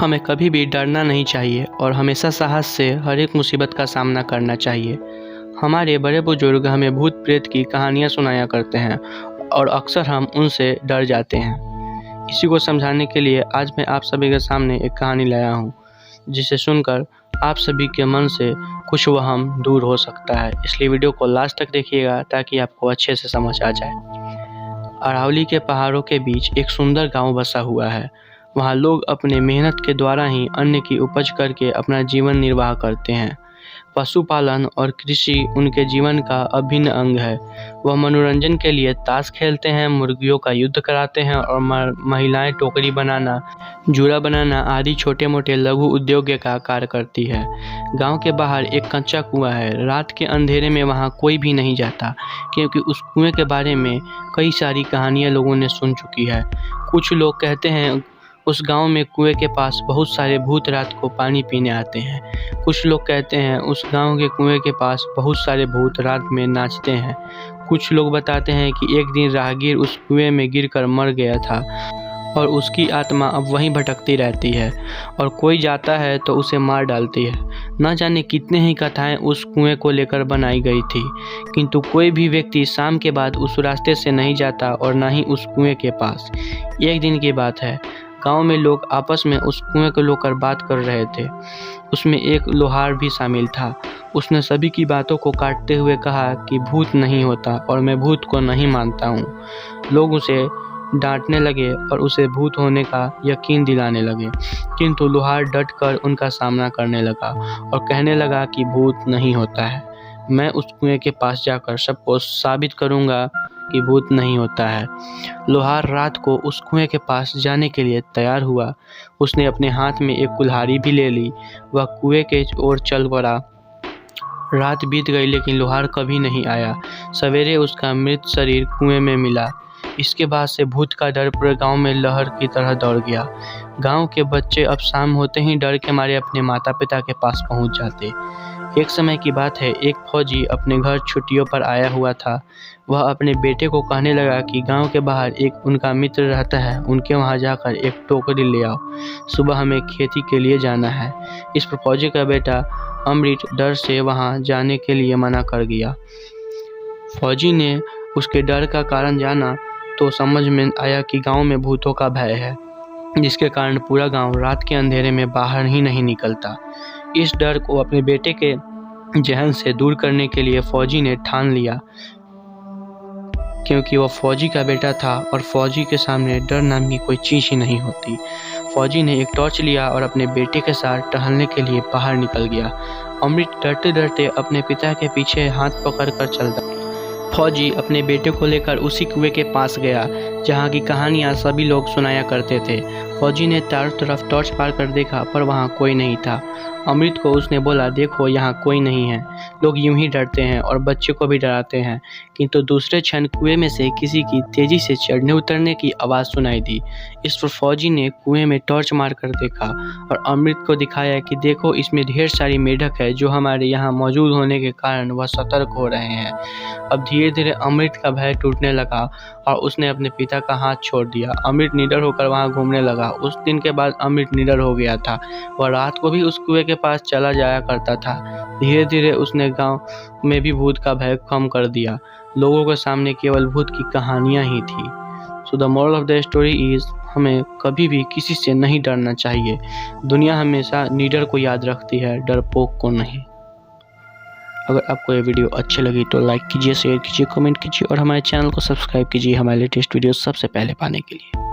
हमें कभी भी डरना नहीं चाहिए और हमेशा साहस से हर एक मुसीबत का सामना करना चाहिए। हमारे बड़े बुजुर्ग हमें भूत प्रेत की कहानियाँ सुनाया करते हैं और अक्सर हम उनसे डर जाते हैं। इसी को समझाने के लिए आज मैं आप सभी के सामने एक कहानी लाया हूँ, जिसे सुनकर आप सभी के मन से कुछ वहम दूर हो सकता है। इसलिए वीडियो को लास्ट तक देखिएगा ताकि आपको अच्छे से समझ आ जाए। अरावली के पहाड़ों के बीच एक सुंदर गांव बसा हुआ है। वहाँ लोग अपने मेहनत के द्वारा ही अन्न की उपज करके अपना जीवन निर्वाह करते हैं। पशुपालन और कृषि उनके जीवन का अभिन्न अंग है। वह मनोरंजन के लिए ताश खेलते हैं, मुर्गियों का युद्ध कराते हैं और महिलाएं टोकरी बनाना, जूड़ा बनाना आदि छोटे मोटे लघु उद्योग का कार्य करती है। गांव के बाहर एक कच्चा कुआं है। रात के अंधेरे में वहां कोई भी नहीं जाता, क्योंकि उस कुएं के बारे में कई सारी कहानियां लोगों ने सुन चुकी है। कुछ लोग कहते हैं उस गांव में कुएं के पास बहुत सारे भूत रात को पानी पीने आते हैं। कुछ लोग कहते हैं उस गांव के कुएं के पास बहुत सारे भूत रात में नाचते हैं। कुछ लोग बताते हैं कि एक दिन राहगीर उस कुएं में गिरकर मर गया था और उसकी आत्मा अब वहीं भटकती रहती है और कोई जाता है तो उसे मार डालती है। न जाने कितने ही कथाएं उस कुएं को लेकर बनाई गई थी, किंतु कोई भी व्यक्ति शाम के बाद उस रास्ते से नहीं जाता और न ही उस कुएं के पास। एक दिन की बात है, गांव में लोग आपस में उस कुएं को लेकर बात कर रहे थे। उसमें एक लोहार भी शामिल था। उसने सभी की बातों को काटते हुए कहा कि भूत नहीं होता और मैं भूत को नहीं मानता हूँ। लोग उसे डांटने लगे और उसे भूत होने का यकीन दिलाने लगे, किंतु लोहार डटकर उनका सामना करने लगा और कहने लगा कि भूत नहीं होता है। मैं उस कुएं के पास जाकर सबको साबित करूँगा कि भूत नहीं होता है। लोहार रात को उस कुएं के पास जाने के लिए तैयार हुआ। उसने अपने हाथ में एक कुल्हाड़ी भी ले ली। वह कुएं के ओर चल पड़ा। रात बीत गई लेकिन लोहार कभी नहीं आया। सवेरे उसका मृत शरीर कुएं में मिला। इसके बाद से भूत का डर पूरे गांव में लहर की तरह दौड़ गया। गांव के बच्चे अब शाम होते ही डर के मारे अपने माता पिता के पास पहुंच जाते। एक समय की बात है, एक फौजी अपने घर छुट्टियों पर आया हुआ था। वह अपने बेटे को कहने लगा कि गांव के बाहर एक उनका मित्र रहता है, उनके वहां जाकर एक टोकरी ले आओ, सुबह हमें खेती के लिए जाना है। इस पर फौजी का बेटा अमृत डर से वहां जाने के लिए मना कर गया। फौजी ने उसके डर का कारण जाना तो समझ में आया कि गांव में भूतों का भय है, जिसके कारण पूरा गांव रात के अंधेरे में बाहर ही नहीं निकलता। इस डर को अपने बेटे के जहन से दूर करने के लिए फौजी ने ठान लिया, क्योंकि वह फौजी का बेटा था और फौजी के सामने डर नाम की कोई चीज़ ही नहीं होती। फौजी ने एक टॉर्च लिया और अपने बेटे के साथ टहलने के लिए बाहर निकल गया। अमृत डरते डरते अपने पिता के पीछे हाथ पकड़कर चलता। फौजी अपने बेटे को लेकर उसी कुएं के पास गया जहाँ की कहानियाँ सभी लोग सुनाया करते थे। फौजी ने चारों तरफ टॉर्च मार कर देखा पर वहाँ कोई नहीं था। अमृत को उसने बोला, देखो यहाँ कोई नहीं है। लोग यूं ही डरते हैं और बच्चे को भी डराते हैं। किंतु दूसरे क्षण कुएं में से किसी की तेजी से चढ़ने उतरने की आवाज़ सुनाई दी। इस पर फौजी ने कुएं में टॉर्च मार कर देखा और अमृत को दिखाया कि देखो, इसमें ढेर सारी मेढक है जो हमारे यहाँ मौजूद होने के कारण वह सतर्क हो रहे हैं। अब धीरे धीरे अमृत का भय टूटने लगा और उसने अपने पिता का हाथ छोड़ दिया। अमृत निडर होकर वहाँ घूमने लगा। उस दिन के बाद अमृत निडर हो गया था। वह रात को भी उस कुएं के पास चला जाया करता था। धीरे धीरे उसने गांव में भी भूत का भय कम कर दिया। लोगों के सामने केवल भूत की कहानियां ही थी। So the moral of the story is, हमें कभी भी किसी से नहीं डरना चाहिए। दुनिया हमेशा निडर को याद रखती है, डरपोक को नहीं। अगर आपको ये वीडियो अच्छी लगी तो लाइक कीजिए, शेयर कीजिए, कमेंट कीजिए और हमारे चैनल को सब्सक्राइब कीजिए हमारे लेटेस्ट वीडियो सबसे पहले पाने के लिए।